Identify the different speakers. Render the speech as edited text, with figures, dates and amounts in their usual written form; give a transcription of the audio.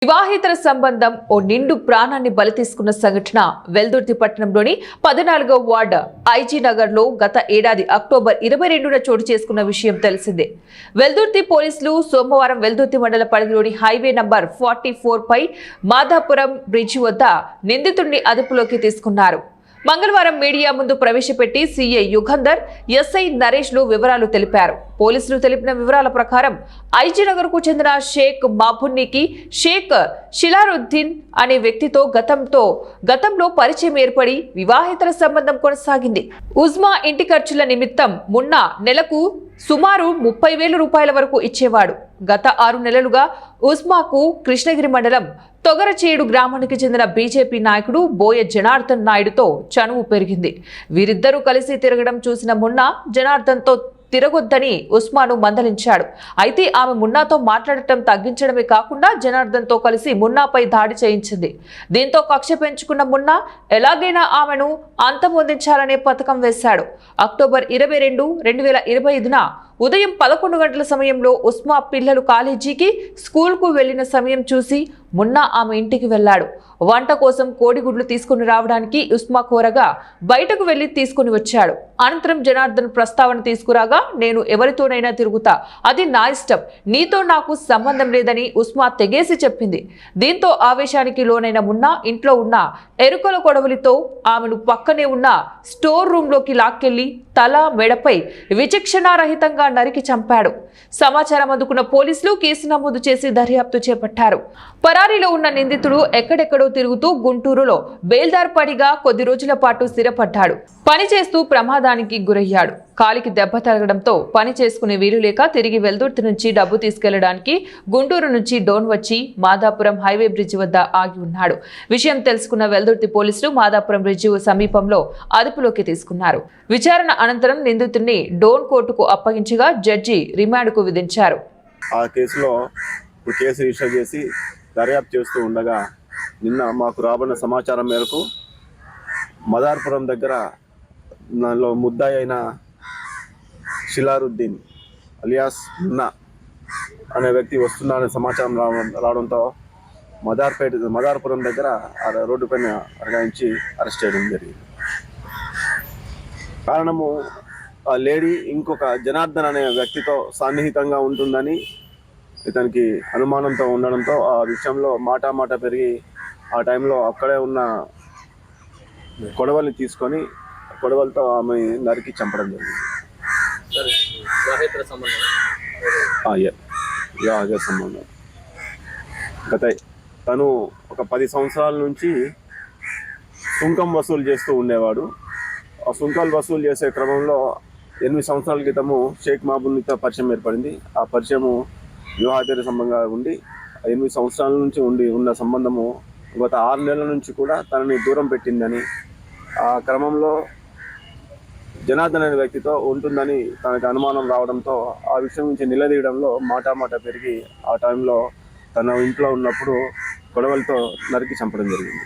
Speaker 1: వివాహేతర సంబంధం ఓ నిండు ప్రాణాన్ని బలి తీసుకున్న సంఘటన వెల్దుర్తి పట్టణంలోని 14వ వార్డు ఐజీ నగర్ లో గత ఏడాది అక్టోబర్ 22న చోటు చేసుకున్న విషయం తెలిసిందే. వెల్దుర్తి పోలీసులు సోమవారం వెల్దుర్తి మండల పరిధిలోని హైవే నంబర్ 44 పై మాదాపురం బ్రిడ్జి వద్ద నిందితుడిని అదుపులోకి తీసుకున్నారు. మంగళవారం మీడియా ముందు ప్రవేశపెట్టి సీఐ యుగంధర్, ఎస్ఐ నరేష్ లు వివరాలు తెలిపారు. పోలీసులు తెలిపిన వివరాల ప్రకారం ఐజీ నగర్ కు చెందిన షేక్ మాబున్నీకి షేక్ షిలారుద్దీన్ అనే వ్యక్తితో గతంలో పరిచయం ఏర్పడి వివాహేతర సంబంధం కొనసాగింది. ఉజ్మా ఇంటి ఖర్చుల నిమిత్తం మున్నా నెలకు సుమారు 30,000 రూపాయల వరకు ఇచ్చేవాడు. గత 6 నెలలుగా ఉస్మాకు కృష్ణగిరి మండలం తొగరచేడు గ్రామానికి చెందిన బీజేపీ నాయకుడు బోయ జనార్దన్ నాయుడుతో చనువు పెరిగింది. వీరిద్దరూ కలిసి తిరగడం చూసిన మున్నా జనార్దన్తో తిరగొద్దని ఉస్మాను మందలించాడు. అయితే ఆమె మున్నాతో మాట్లాడటం తగ్గించడమే కాకుండా జనార్దన్తో కలిసి మున్నాపై దాడి చేయించింది. దీంతో కక్ష పెంచుకున్న మున్నా ఎలాగైనా ఆమెను అంతమొందించాలనే పథకం వేశాడు. అక్టోబర్ 22, 2025న ఉదయం 11 గంటల సమయంలో ఉస్మా పిల్లలు కాలేజీకి, స్కూల్కు వెళ్లిన సమయం చూసి మున్నా ఆమె ఇంటికి వెళ్లాడు. వంట కోసం కోడిగుడ్లు తీసుకుని రావడానికి ఉస్మా కోరగా బయటకు వెళ్లి తీసుకుని వచ్చాడు. అనంతరం జనార్దన్ ప్రస్తావన తీసుకురాగా, నేను ఎవరితోనైనా తిరుగుతా, అది నా ఇష్టం, నీతో నాకు సంబంధం లేదని ఉస్మా తెగేసి చెప్పింది. దీంతో ఆవేశానికి లోనైన మున్నా ఇంట్లో ఉన్న ఎరుకల కొడవలితో ఆమెను పక్కనే ఉన్న స్టోర్ రూమ్ లోకి లాక్కెళ్లి తల, మెడపై విచక్షణారహితంగా నరికి చంపాడు. సమాచారం అందుకున్న పోలీసులు కేసు నమోదు చేసి దర్యాప్తు చేపట్టారు. పరారీలో ఉన్న నిందితుడు ఎక్కడెక్కడో తిరుగుతూ గుంటూరులో బేల్దార్పడిగా కొద్ది రోజుల పాటు స్థిరపడ్డాడు. పని చేస్తూ ప్రమాదానికి గురయ్యాడు. కాలికి దెబ్బ తగలడంతో పని చేసుకునే వీలు లేక తిరిగి వెల్దుర్తి నుంచి డబ్బు తీసుకెళ్లడానికి గుంటూరు నుంచి డోన్ వచ్చి మాదాపురం హైవే బ్రిడ్జి వద్ద ఆగి ఉన్నాడు. విషయం తెలుసుకున్న వెల్దుర్తి పోలీసులు మాదాపురం బ్రిడ్జి సమీపంలో అదుపులోకి తీసుకున్నారు. విచారణ అనంతరం నిందితుడిని డోన్ కోర్టుకు అప్పగించగా జడ్జి రిమాండ్కు విధించారు.
Speaker 2: ఆ కేసులో కేసు రిజిస్టర్ చేసి దర్యాప్తు చేస్తూ ఉండగా నిన్న మాకు రాబడిన సమాచారం మేరకు మదార్పురం దగ్గర దానిలో ముద్దాయి అయిన షిలారుద్దీన్ అలియాస్ మున్నా అనే వ్యక్తి వస్తున్నారనే సమాచారం రావడంతో మదార్పురం దగ్గర రోడ్డు పైన అరగాయించి అరెస్ట్ చేయడం జరిగింది. కారణము ఆ లేడీ ఇంకొక జనార్దన్ అనే వ్యక్తితో సన్నిహితంగా ఉంటుందని ఇతనికి అనుమానంతో ఉండడంతో ఆ విషయంలో మాట పెరిగి ఆ టైంలో అక్కడే ఉన్న కొడవల్ని తీసుకొని కొడవలతో ఆమె నరికి చంపడం జరిగింది. వివాహేతర సంబంధం గత తను ఒక 10 సంవత్సరాల నుంచి సుంకం వసూలు చేస్తూ ఉండేవాడు. ఆ సుంకాలు వసూలు చేసే క్రమంలో 8 సంవత్సరాల క్రితము షేక్ మాబున్నీతో పరిచయం ఏర్పడింది. ఆ పరిచయము వివాహేతర సంబంధంగా ఉండి 8 సంవత్సరాల నుంచి ఉన్న సంబంధము గత 6 నెలల నుంచి కూడా తనని దూరం పెట్టిందని, ఆ క్రమంలో జనార్దన్ అనే వ్యక్తితో ఉంటుందని తనకు అనుమానం రావడంతో ఆ విషయం నుంచి నిలదీయడంలో మాట పెరిగి ఆ టైంలో తన ఇంట్లో ఉన్నప్పుడు గొడవలతో నరికి చంపడం జరిగింది.